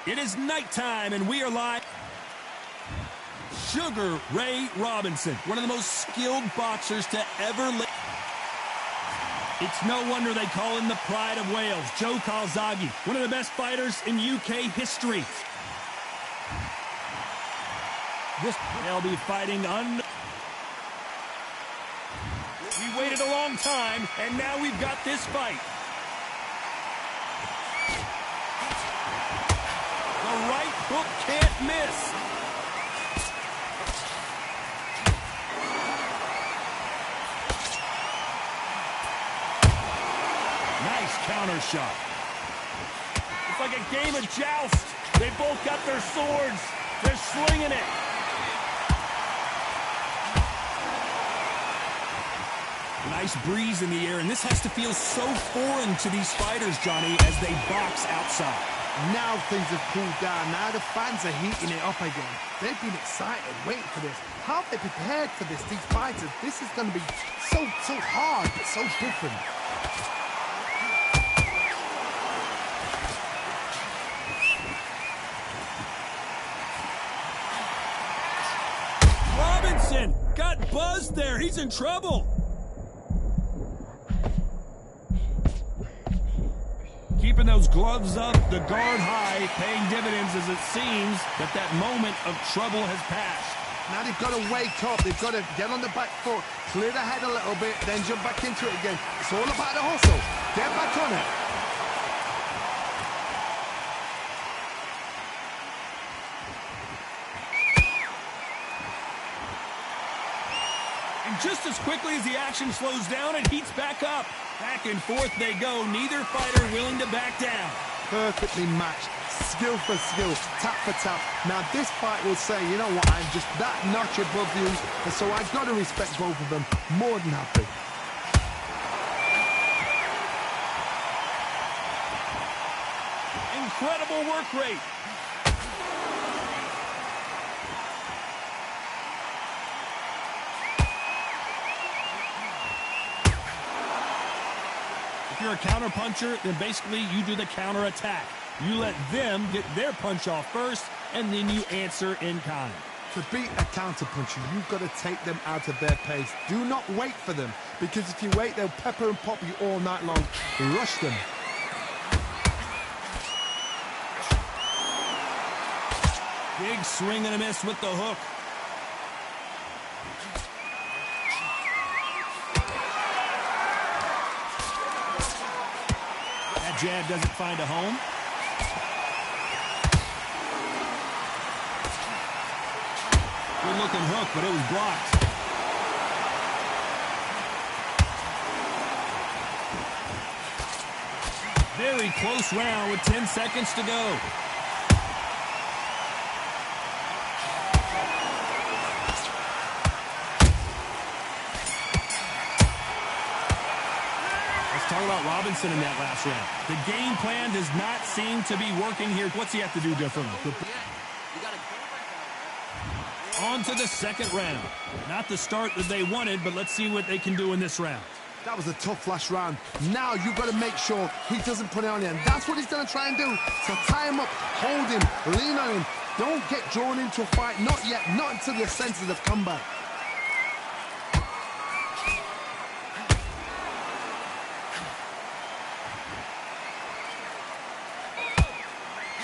It is nighttime, and we are live. Sugar Ray Robinson, one of the most skilled boxers to ever live. It's no wonder they call him the pride of Wales. Joe Calzaghe, one of the best fighters in UK history. They'll be fighting We waited a long time, and now we've got this fight. The right hook can't miss. Nice counter shot. It's like a game of joust. They both got their swords. They're slinging it. Nice breeze in the air, and this has to feel so foreign to these fighters, Johnny, as they box outside. Now things have cooled down. Now the fans are heating it up again. They've been excited, waiting for this. How have they prepared for this, these fighters? This is going to be so hard, but so different. Robinson got buzzed there. He's in trouble. Keeping those gloves up, the guard high, paying dividends as it seems that that moment of trouble has passed. Now they've got to wake up. They've got to get on the back foot, clear the head a little bit, then jump back into it again. It's all about the hustle. Get back on it. And just as quickly as the action slows down, it heats back up. Back and forth they go, neither fighter willing to back down. Perfectly matched, skill for skill, tap for tap. Now this fight will say, you know what, I'm just that notch above you, and so I've got to respect both of them. More than happy. Incredible work rate. If you're a counter puncher, then basically you do the counter attack. You let them get their punch off first, and then you answer in kind. To beat a counter puncher, you've got to take them out of their pace. Do not wait for them, because if you wait, they'll pepper and pop you all night long. Rush them. Big swing and a miss with the hook. Jab doesn't find a home. Good looking hook, but it was blocked. Very close round with 10 seconds to go. Talk about Robinson in that last round. The game plan does not seem to be working here. What's he have to do differently? On to the second round. Not the start that they wanted, but let's see what they can do in this round. That was a tough last round. Now you've got to make sure he doesn't put it on you. And that's what he's going to try and do. So tie him up, hold him, lean on him. Don't get drawn into a fight. Not yet. Not until your senses have come back.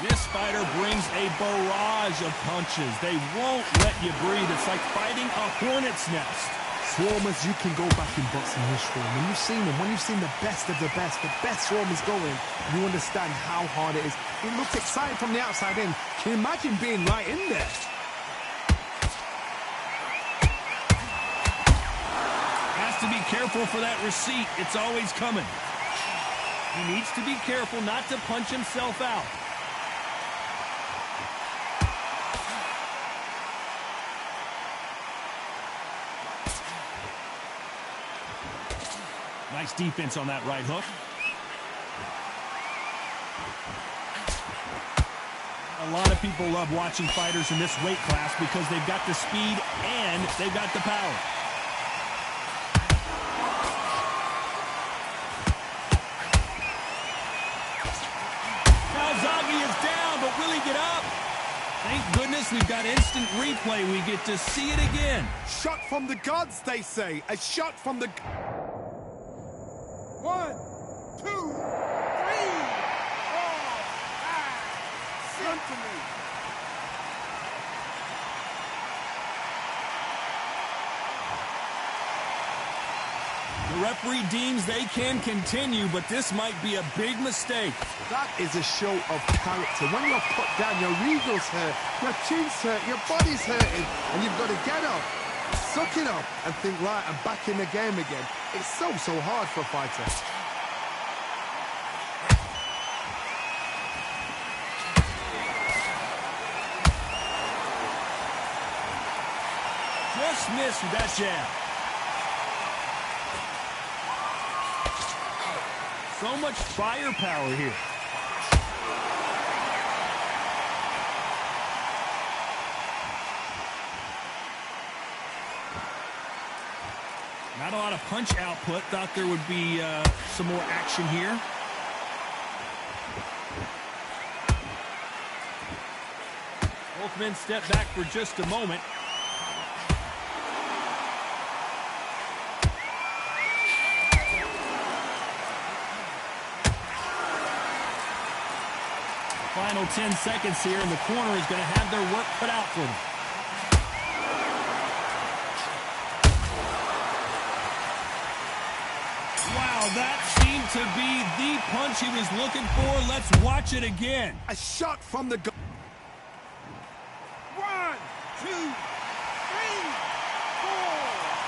This fighter brings a barrage of punches. They won't let you breathe. It's like fighting a hornet's nest. Swarmers, you can go back in boxing history. When you've seen them, when you've seen the best of the best swarmers going, you understand how hard it is. It looks exciting from the outside in. Can you imagine being right in there? Has to be careful for that receipt. It's always coming. He needs to be careful not to punch himself out. Nice defense on that right hook. A lot of people love watching fighters in this weight class because they've got the speed and they've got the power. Calzaghe is down, but will he get Thank goodness we've got instant replay. We get to see it again. Shot from the gods, they say. A shot from the... 1, 2, 3, 4, 5, 6. To me. The referee deems they can continue, but this might be a big mistake. That is a show of character. When you're put down, your ego's hurt, your chin's hurt, your body's hurting, and you've got to get up, suck it up, and think, right, I'm back in the game again. It's so hard for a fighter. Just missed with that jab. So much firepower here. Not a lot of punch output. Thought there would be some more action here. Both men step back for just a moment. Final 10 seconds here, and the corner is going to have their work cut out for them. Wow, that seemed to be the punch he was looking for. Let's watch it again. A shot from the... 1, 2, 3, 4,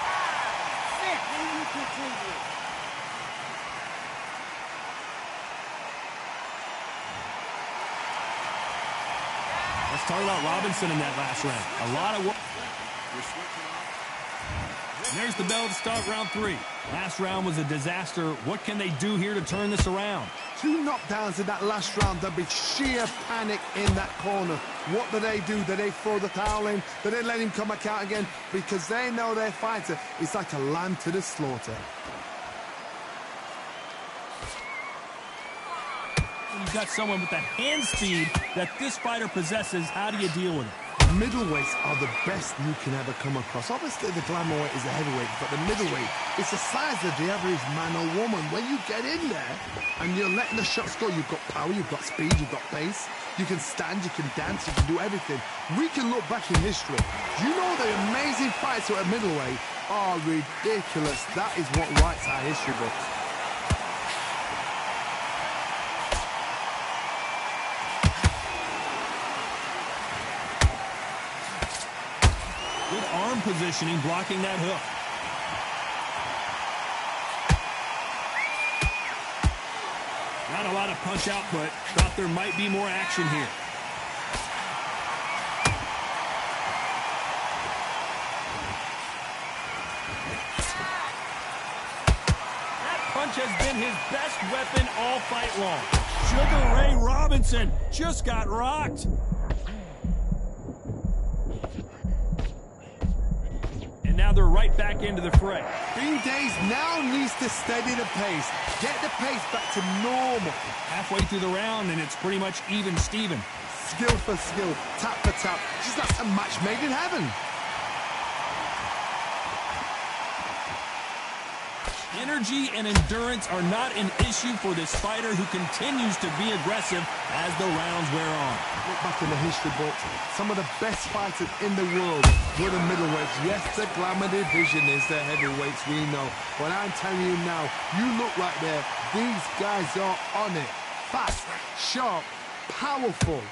5, 6. And you continue. Let's talk about Robinson in that last round. A lot of work. There's the bell to start round 3. Last round was a disaster. What can they do here to turn this around? 2 knockdowns in that last round. There'll be sheer panic in that corner. What do? Do they throw the towel in? Do they let him come back out again? Because they know their fighter is like a lamb to the slaughter. You've got someone with the hand speed that this fighter possesses. How do you deal with it? Middleweights are the best you can ever come across. Obviously, the glamour weight is the heavyweight, but the middleweight, it's the size of the average man or woman. When you get in there and you're letting the shots go, you've got power, you've got speed, you've got pace. You can stand, you can dance, you can do everything. We can look back in history. You know the amazing fights at middleweight are ridiculous. That is what writes our history book. Good arm positioning, blocking that hook. Not a lot of punch output. Thought there might be more action here. That punch has been his best weapon all fight long. Sugar Ray Robinson just got rocked. And now they're right back into the fray. Bean Days now needs to steady the pace. Get the pace back to normal. Halfway through the round, and it's pretty much even Steven. Skill for skill, tap for tap. Just like a match made in heaven. Energy and endurance are not an issue for this fighter who continues to be aggressive as the rounds wear on. Look back in the history books. Some of the best fighters in the world were the middleweights. Yes, the glamour division is the heavyweights, we know. But I'm telling you now, you look right there. These guys are on it. Fast, sharp, powerful.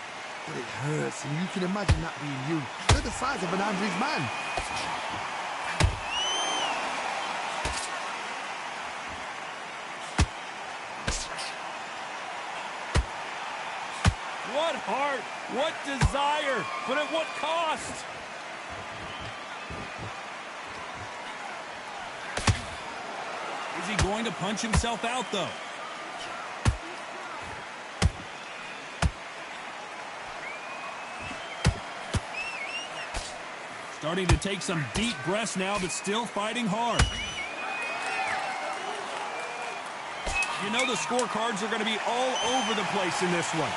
But it hurts, and you can imagine that being you. They're the size of an average man. What heart, what desire, but at what cost? Is he going to punch himself out, though? Starting to take some deep breaths now, but still fighting hard. You know the scorecards are going to be all over the place in this one.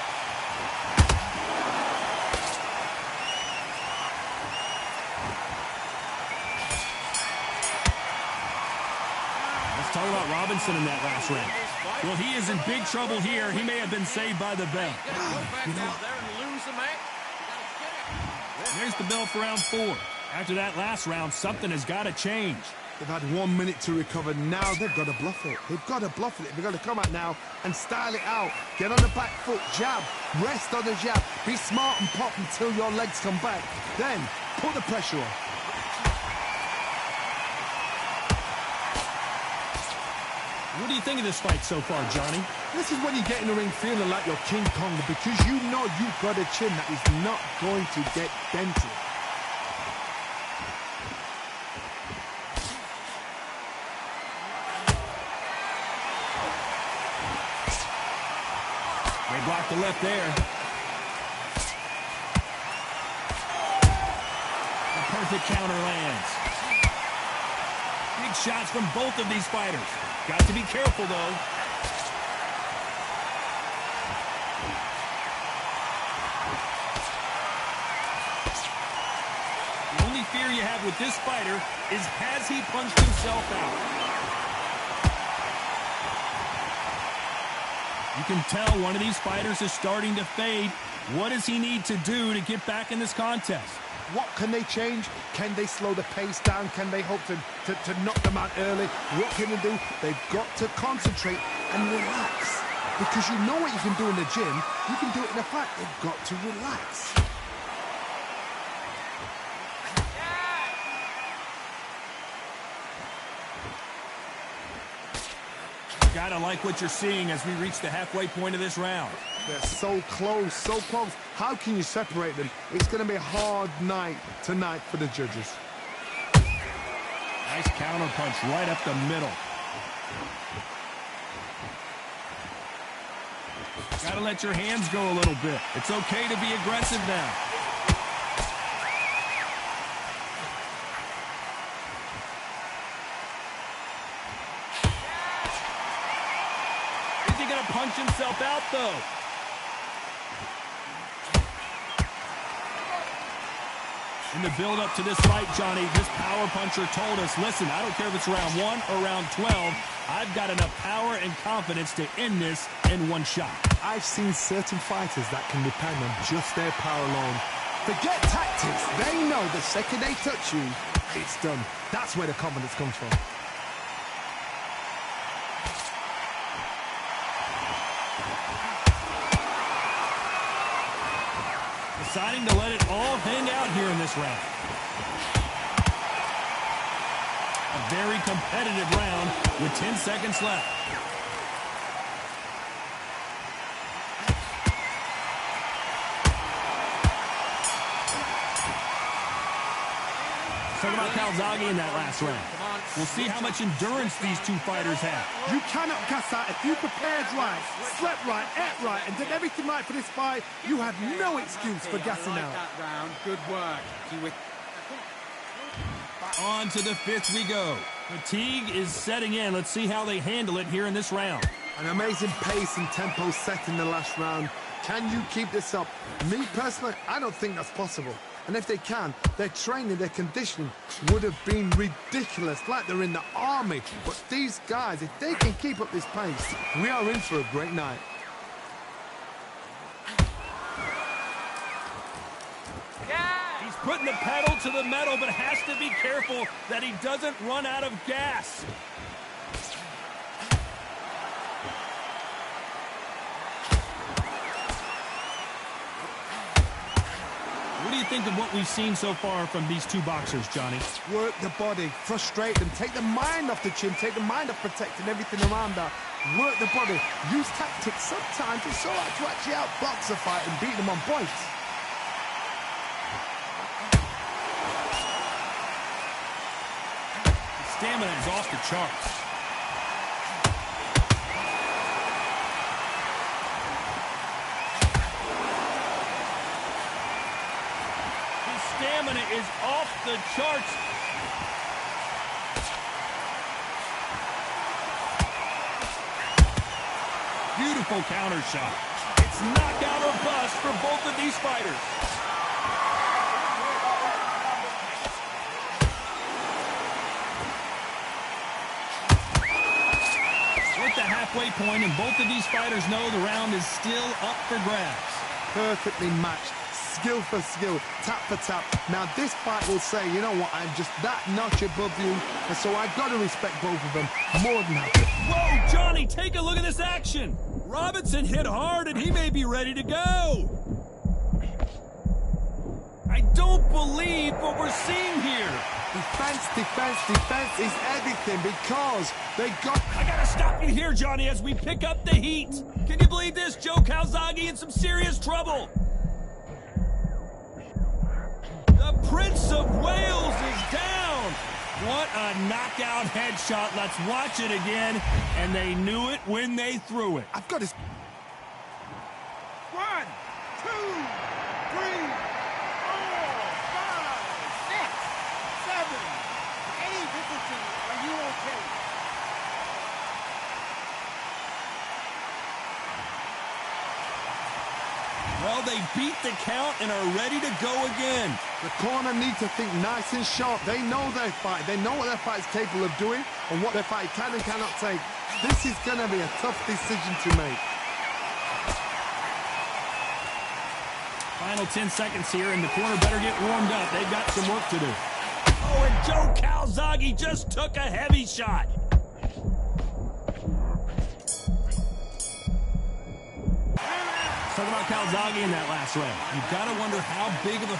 talk about Robinson in that last round. Well, he is in big trouble here. He may have been saved by the bell. There's the bell for round 4. After that last round, something has got to change. They've had 1 minute to recover. Now they've got to bluff it. They've got to bluff it. They've got to come out now and style it out. Get on the back foot, jab, rest on the jab. Be smart and pop until your legs come back. Then put the pressure on. What do you think of this fight so far, Johnny? This is when you get in the ring feeling like you're King Kong, because you know you've got a chin that is not going to get dented. They blocked the left there. A perfect counter lands. Big shots from both of these fighters. Got to be careful, though. The only fear you have with this fighter is, has he punched himself out? You can tell one of these fighters is starting to fade. What does he need to do to get back in this contest? What can they change? Can they slow the pace down? Can they hope to knock them out early? What can they do? They've got to concentrate and relax. Because you know what you can do in the gym, you can do it in a fight. They've got to relax. Gotta like what you're seeing as we reach the halfway point of this round. They're so close, so close. How can you separate them? It's going to be a hard night tonight for the judges. Nice counter punch right up the middle. Gotta let your hands go a little bit. It's okay to be aggressive now. Is he gonna punch himself out, though? In the build-up to this fight, Johnny, this power puncher told us, listen, I don't care if it's round 1 or round 12, I've got enough power and confidence to end this in one shot. I've seen certain fighters that can depend on just their power alone. Forget tactics. They know the second they touch you, it's done. That's where the confidence comes from. Deciding to let it all hang out here in this round. A very competitive round with 10 seconds left. Let's talk about Calzaghe in that last round. We'll see how much endurance these two fighters have. You cannot gas out. If you prepared right, slept right, ate right, and did everything right for this fight, you have no excuse for gassing out. Good work. On to the 5th we go. Fatigue is setting in. Let's see how they handle it here in this round. An amazing pace and tempo set in the last round. Can you keep this up? Me, personally, I don't think that's possible. And if they can, their training, their conditioning would have been ridiculous, like they're in the army. But these guys, if they can keep up this pace, we are in for a great night. He's putting the pedal to the metal, but has to be careful that he doesn't run out of gas. What do you think of what we've seen so far from these two boxers, Johnny? Work the body, frustrate them, take the mind off the chin, take the mind off protecting everything around that. Work the body, use tactics. Sometimes it's all right to actually outbox a fight and beat them on points. Stamina is off the charts. His stamina is off the charts. Beautiful counter shot. It's knockout or bust for both of these fighters. at the halfway point, and both of these fighters know the round is still up for grabs. Perfectly matched. Skill for skill, tap for tap. Now this fight will say, you know what, I'm just that notch above you, and so I've got to respect both of them more than happy. Whoa, Johnny, take a look at this action. Robinson hit hard, and he may be ready to go. I don't believe what we're seeing here. Defense, defense, defense is everything because they got... I gotta stop you here, Johnny, as we pick up the heat. Can you believe this? Joe Calzaghe in some serious trouble. The Prince of Wales is down. What a knockout headshot. Let's watch it again. And they knew it when they threw it. I've got this... 1, 2, 3, 4, 5, 6, 7, 8. Listen to me. Are you okay? Well, they beat the count and are ready to go again. The corner need to think nice and sharp. They know their fight. They know what their fight's capable of doing and what their fight can and cannot take. This is going to be a tough decision to make. Final 10 seconds here, and the corner better get warmed up. They've got some work to do. Oh, and Joe Calzaghe just took a heavy shot. Talk about Calzaghe in that last round. You've got to wonder how big of a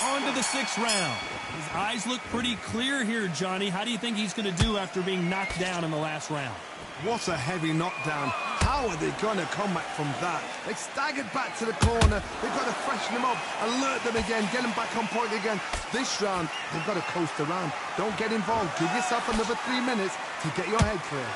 On to the 6th round. His eyes look pretty clear here, Johnny. How do you think he's going to do after being knocked down in the last round? What a heavy knockdown. How are they going to come back from that? They staggered back to the corner. They've got to freshen them up, alert them again, get them back on point again. This round, they've got to coast around. Don't get involved. Give yourself another 3 minutes to get your head clear.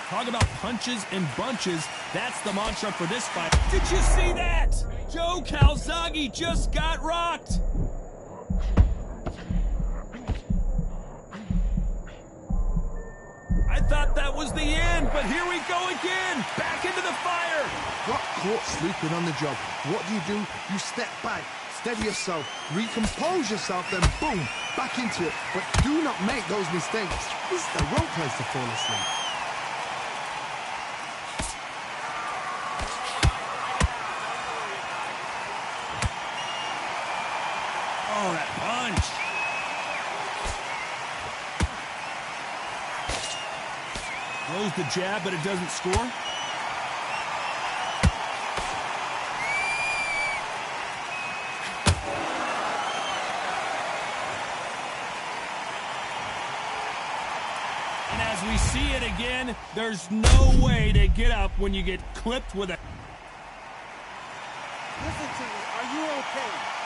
Talk about punches and bunches. That's the mantra for this fight. Did you see that? Joe Calzaghe just got rocked. I thought that was the end, but here we go again. Back into the fire. Got caught sleeping on the job. What do? You step back, steady yourself, recompose yourself, then boom, back into it. But do not make those mistakes. This is the wrong place to fall asleep. Oh, that punch. Throws the jab, but it doesn't score. And as we see it again, there's no way to get up when you get clipped with a... Listen to me. Are you okay?